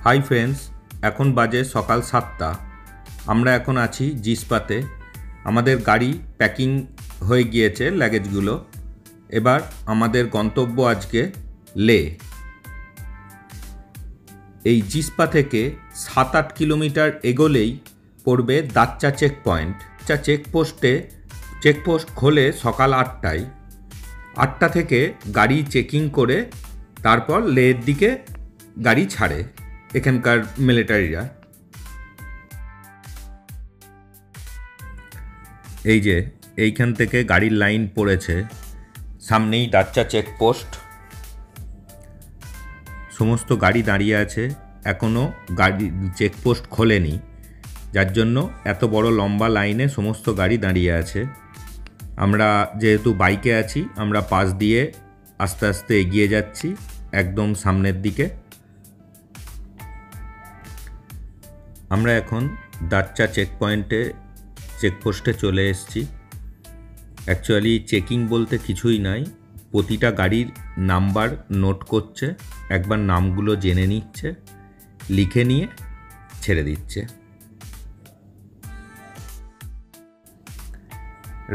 Hi friends, এখন বাজে সকাল 7টা। আমরা এখন আছি জিসপাতে। আমাদের গাড়ি প্যাকিং হয়ে গিয়েছে লাগেজগুলো। এবার আমাদের গন্তব্য আজকে লে। এই জিসপা থেকে 7-8 কিলোমিটার এগোলেই পড়বে দাচ্চা চেক পয়েন্ট। চেকপোস্ট খোলে সকাল 8টায়। 8টা থেকে গাড়ি চেকিং করে তারপর লের দিকে গাড়ি ছাড়ে এখানকার মিলিটারিরা। এই যে এইখান থেকে গাড়ির লাইন পড়েছে, সামনেই দাচ্চা চেকপোস্ট। সমস্ত গাড়ি দাঁড়িয়ে আছে, এখনও গাড়ি চেকপোস্ট খোলেনি, যার জন্য এত বড় লম্বা লাইনে সমস্ত গাড়ি দাঁড়িয়ে আছে। আমরা যেহেতু বাইকে আছি, আমরা পাশ দিয়ে আস্তে আস্তে এগিয়ে যাচ্ছি একদম সামনের দিকে। আমরা এখন দাচ্চা চেকপোস্টে চলে এসেছি। অ্যাকচুয়ালি চেকিং বলতে কিছুই নাই, প্রতিটা গাড়ির নাম্বার নোট করছে, একবার নামগুলো জেনে নিচ্ছে, লিখে নিয়ে ছেড়ে দিচ্ছে।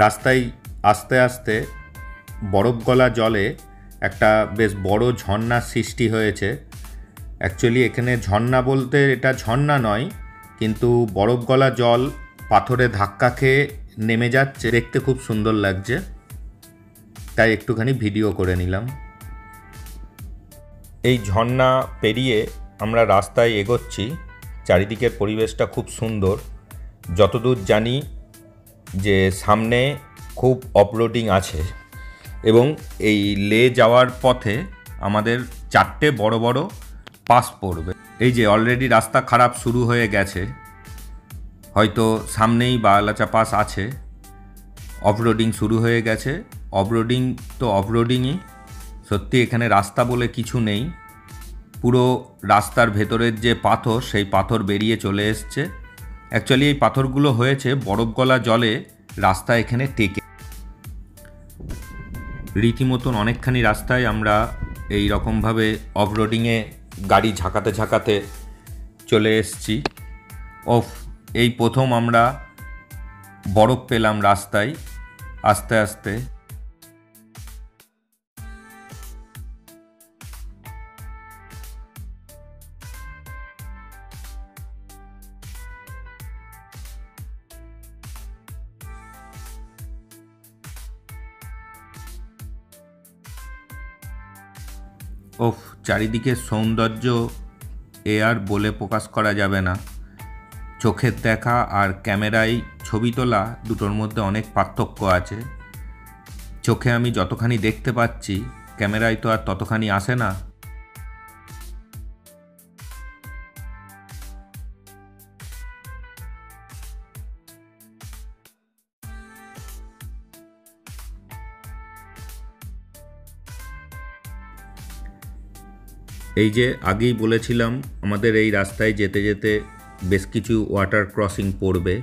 রাস্তায় আস্তে আস্তে বরফ গলা জলে একটা বেশ বড় ঝর্ণার সৃষ্টি হয়েছে। অ্যাকচুয়ালি এখানে ঝর্ণা বলতে এটা ঝর্ণা নয়, কিন্তু বরফ গলা জল পাথরে ধাক্কা খেয়ে নেমে যাচ্ছে, দেখতে খুব সুন্দর লাগছে, তাই একটুখানি ভিডিও করে নিলাম। এই ঝর্ণা পেরিয়ে আমরা রাস্তায় এগোচ্ছি। চারিদিকের পরিবেশটা খুব সুন্দর। যতদূর জানি যে সামনে খুব অফরোডিং আছে, এবং এই লে যাওয়ার পথে আমাদের 4টে বড় বড় পাস পড়বে। এই যে অলরেডি রাস্তা খারাপ শুরু হয়ে গেছে, হয়তো সামনেই বালাচা পাস আছে। অফরোডিং শুরু হয়ে গেছে। অফরোডিং তো অফরোডিংই, সত্যি এখানে রাস্তা বলে কিছু নেই। পুরো রাস্তার ভেতরের যে পাথর, সেই পাথর বেরিয়ে চলে এসছে। অ্যাকচুয়ালি এই পাথরগুলো হয়েছে বরফ গলা জলে রাস্তা এখানে টেকে। রীতিমতন অনেকখানি রাস্তায় আমরা এই রকমভাবে অফরোডিংয়ে গাড়ি ঝাঁকাতে ঝাঁকাতে চলে এসেছি। এই প্রথম আমরা বরফ পেলাম রাস্তায় আস্তে আস্তে। চারিদিকে সৌন্দর্য এ আর বলে প্রকাশ করা যাবে না। চোখের দেখা আর ক্যামেরায় ছবি তোলা দুটোর মধ্যে অনেক পার্থক্য আছে। চোখে আমি যতখানি দেখতে পাচ্ছি, ক্যামেরায় তো আর ততখানি আসে না। এই যে আগেই বলেছিলাম, আমাদের এই রাস্তায় যেতে যেতে বেশ কিছু ওয়াটার ক্রসিং পড়বে।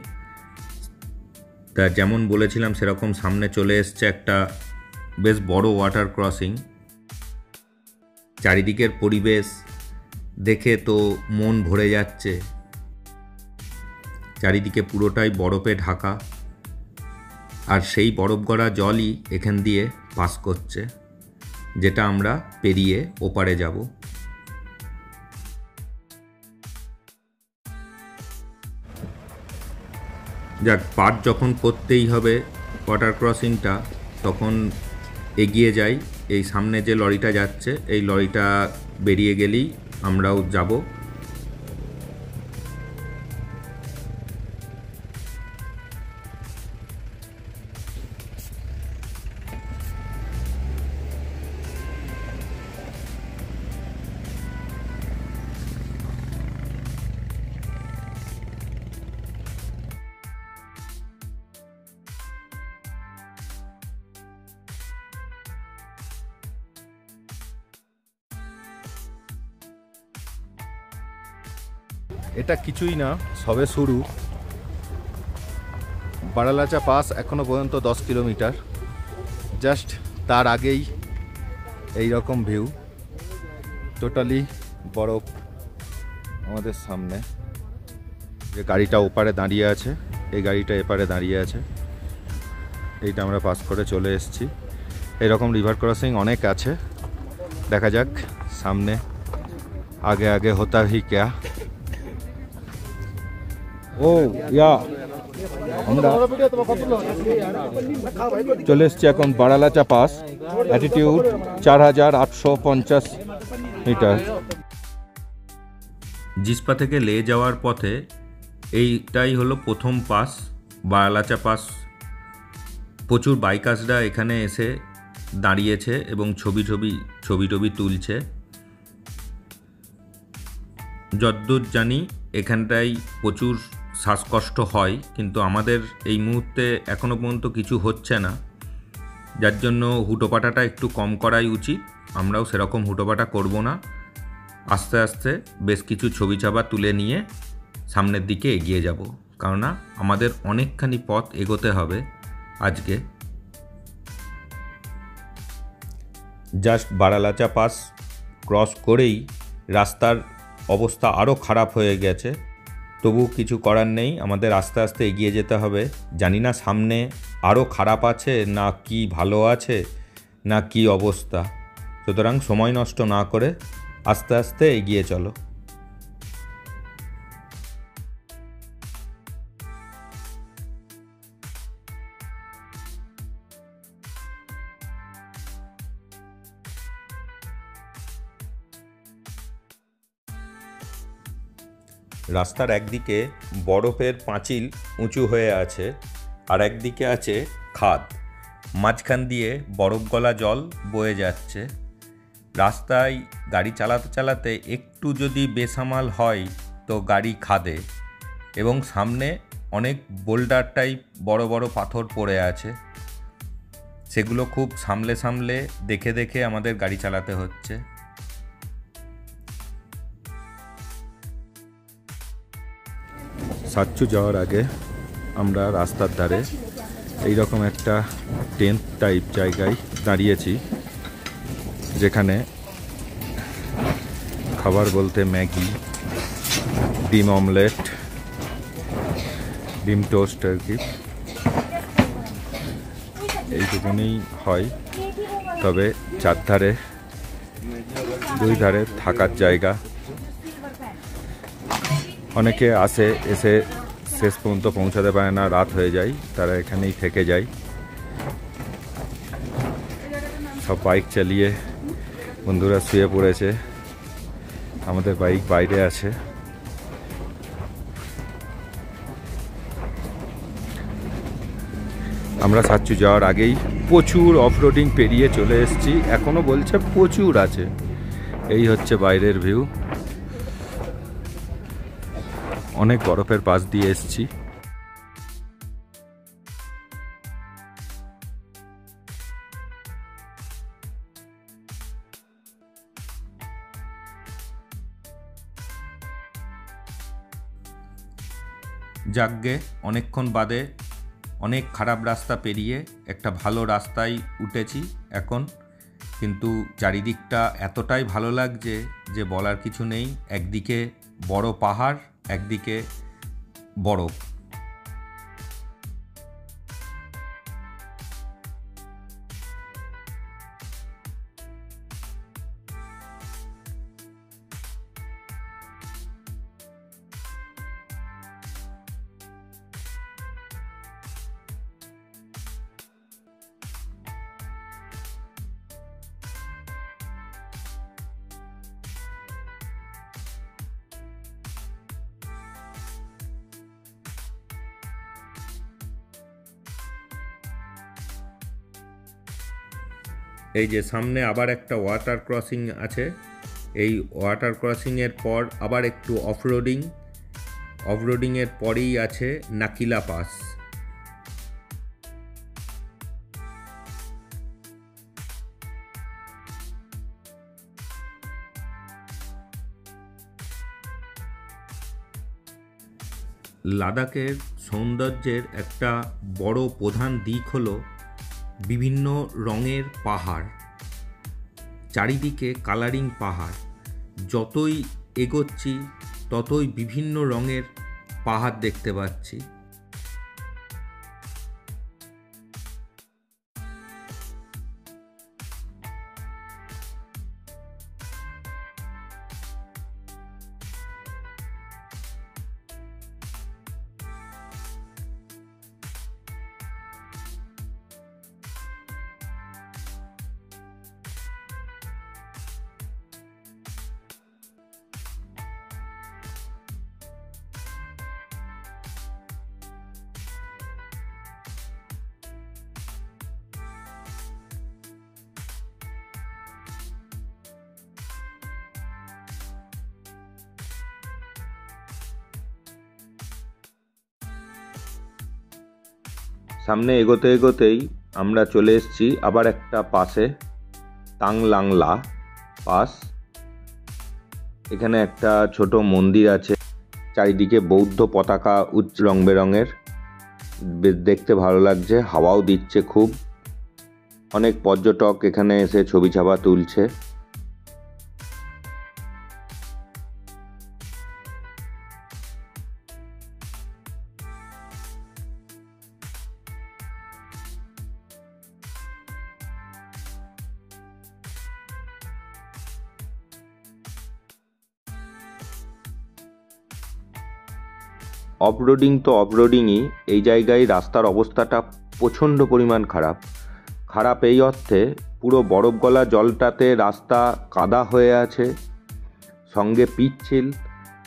তা যেমন বলেছিলাম সেরকম সামনে চলে এসছে একটা বেশ বড় ওয়াটার ক্রসিং। চারিদিকের পরিবেশ দেখে তো মন ভরে যাচ্ছে। চারিদিকে পুরোটাই বরফে ঢাকা, আর সেই বরফ গড়া জলই এখান দিয়ে পাস করছে, যেটা আমরা পেরিয়ে ওপারে যাব। যাক, পার যখন করতেই হবে ওয়াটার ক্রসিংটা, তখন এগিয়ে যাই। এই সামনে যে লরিটা যাচ্ছে, এই লরিটা বেরিয়ে গেলেই আমরাও যাব। এটা কিছুই না, সবে শুরু। বারালাচা পাস এখনো পর্যন্ত 10 কিলোমিটার। জাস্ট তার আগেই এই রকম ভিউ, টোটালি বরফ। আমাদের সামনে যে গাড়িটা ওপারে দাঁড়িয়ে আছে, এই গাড়িটা এপারে দাঁড়িয়ে আছে, এইটা আমরা পাস করে চলে এসেছি। এরকম রিভার ক্রসিং অনেক আছে, দেখা যাক সামনে আগে আগে হতা হি ক্যা। ও ইয়া আমরা চলে এসেছি এখন Baralacha pass, altitude 4850 metre. Jispa থেকে লে যাওয়ার পথে এইটাই হলো প্রথম পাস, বারালাচা পাস। প্রচুর বাইকার্সরা এখানে এসে দাঁড়িয়েছে এবং ছবি তুলছে। যদ্দূর জানি এখানটায় প্রচুর শ্বাসকষ্ট হয়, কিন্তু আমাদের এই মুহূর্তে এখনও পর্যন্ত কিছু হচ্ছে না, যার জন্য হুটোপাটাটা একটু কম করাই উচিত। আমরাও সেরকম হুটোপাটা করব না, আস্তে আস্তে বেশ কিছু ছবি চাপা তুলে নিয়ে সামনের দিকে এগিয়ে যাব, কেননা আমাদের অনেকখানি পথ এগোতে হবে আজকে। জাস্ট বারালাচা পাস ক্রস করেই রাস্তার অবস্থা আরও খারাপ হয়ে গেছে, তবু কিছু করার নেই, আমাদের আস্তে আস্তে এগিয়ে যেতে হবে। জানি না সামনে আরও খারাপ আছে না কি ভালো আছে না কি অবস্থা, সুতরাং সময় নষ্ট না করে আস্তে আস্তে এগিয়ে চলো। রাস্তার একদিকে বরফের পাঁচিল উঁচু হয়ে আছে, আর একদিকে আছে খাদ, মাঝখান দিয়ে বরফ গলা জল বয়ে যাচ্ছে। রাস্তায় গাড়ি চালাতে চালাতে একটু যদি বেসামাল হয় তো গাড়ি খাদে, এবং সামনে অনেক বোল্ডার টাইপ বড় বড় পাথর পড়ে আছে, সেগুলো খুব সামলে সামলে দেখে দেখে আমাদের গাড়ি চালাতে হচ্ছে। সাচ্চু যাওয়ার আগে আমরা রাস্তার ধারে এইরকম একটা টেন্ট টাইপ জায়গায় দাঁড়িয়েছি, যেখানে খাবার বলতে ম্যাগি, ডিম অমলেট, ডিম টোস্ট আর কি, এইটুকুনি হয়। তবে চারধারে দুই ধারে থাকার জায়গা, অনেকে আসে, এসে শেষ পর্যন্ত পৌঁছাতে পারে না, রাত হয়ে যায়, তারা এখানেই থেকে যায়। সব বাইক চালিয়ে বন্ধুরা শুয়ে পড়েছে, আমাদের বাইক বাইরে আছে। আমরা সাচ্চু যাওয়ার আগেই প্রচুর অফরোডিং পেরিয়ে চলে এসেছি, এখনো বলছে প্রচুর আছে। এই হচ্ছে বাইরের ভিউ, অনেক বরফের পাশ দিয়ে এসেছি। যাকগে, অনেকক্ষণ বাদে অনেক খারাপ রাস্তা পেরিয়ে একটা ভালো রাস্তায় উঠেছি এখন, কিন্তু চারিদিকটা এতটাই ভালো লাগছে যে বলার কিছু নেই। একদিকে বড় পাহাড়, একদিকে বরফ। এই যে সামনে আবার একটা ওয়াটার ক্রসিং আছে, এই ওয়াটার ক্রসিংয়ের পর আবার একটু অফরোডিংয়ের পরেই আছে নাকিলা পাস। লাদাখের সৌন্দর্যের একটা বড় প্রধান দিক হলো বিভিন্ন রঙের পাহাড়, চারিদিকে কালারিং পাহাড়। যতই এগোচ্ছি ততই বিভিন্ন রঙের পাহাড় দেখতে পাচ্ছি। সামনে এগোতে এগোতেই আমরা চলে এসেছি আবার একটা পাসে, তাংলাংলা পাস। এখানে একটা ছোট মন্দির আছে, চারিদিকে বৌদ্ধ পতাকা রং বেরঙের, দেখতে ভালো লাগছে, হাওয়াও দিচ্ছে খুব। অনেক পর্যটক এখানে এসে ছবি ছাপা তুলছে। অফরোডিং তো অফরোডিংই, এই জায়গায় রাস্তার অবস্থাটা প্রচণ্ড পরিমাণ খারাপ এই অর্থে পুরো বরফ গলা জলটাতে রাস্তা কাদা হয়ে আছে, সঙ্গে পিচ্ছিল।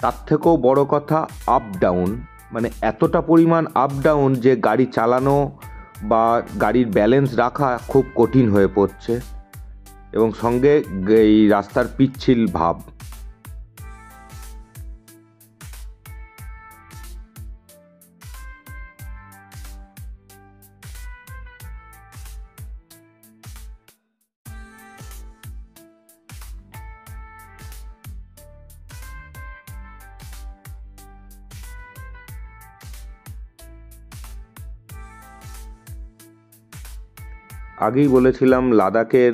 তার থেকেও বড় কথা আপ ডাউন, মানে এতটা পরিমাণ আপ ডাউন যে গাড়ি চালানো বা গাড়ির ব্যালেন্স রাখা খুব কঠিন হয়ে পড়ছে, এবং সঙ্গে এই রাস্তার পিচ্ছিল ভাব। আগেই বলেছিলাম লাদাখের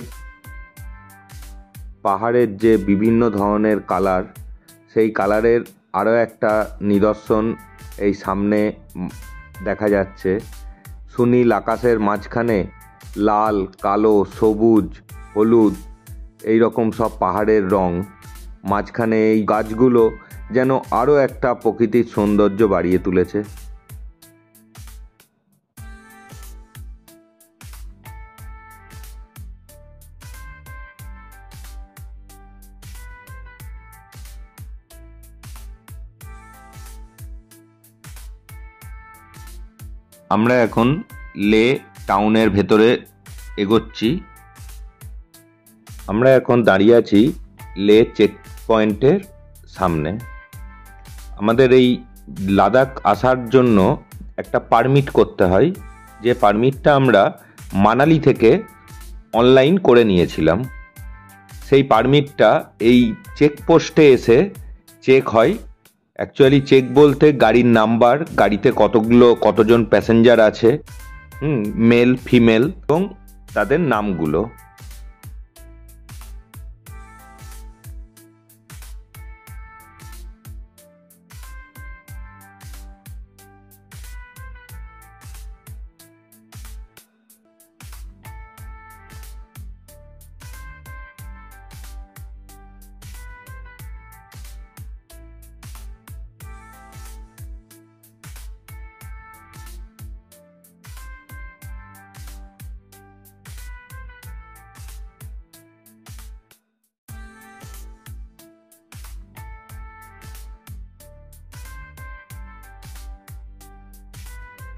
পাহাড়ের যে বিভিন্ন ধরনের কালার, সেই কালারের আরও একটা নিদর্শন এই সামনে দেখা যাচ্ছে। সুনীল আকাশের মাঝখানে লাল, কালো, সবুজ, হলুদ এই রকম সব পাহাড়ের রং, মাঝখানে এই গাছগুলো যেন আরও একটা প্রকৃতির সৌন্দর্য বাড়িয়ে তুলেছে। আমরা এখন লে টাউনের ভেতরে এগোচ্ছি। আমরা এখন দাঁড়িয়ে আছি লে চেক পয়েন্টের সামনে। আমাদের এই লাদাখ আসার জন্য একটা পারমিট করতে হয়, যে পারমিটটা আমরা মানালি থেকে অনলাইন করে নিয়েছিলাম। সেই পারমিটটা এই চেকপোস্টে এসে চেক হয়। অ্যাকচুয়ালি চেক বলতে গাড়ির নাম্বার, গাড়িতে কতজন প্যাসেঞ্জার আছে, মেল ফিমেল এবং তাদের নামগুলো।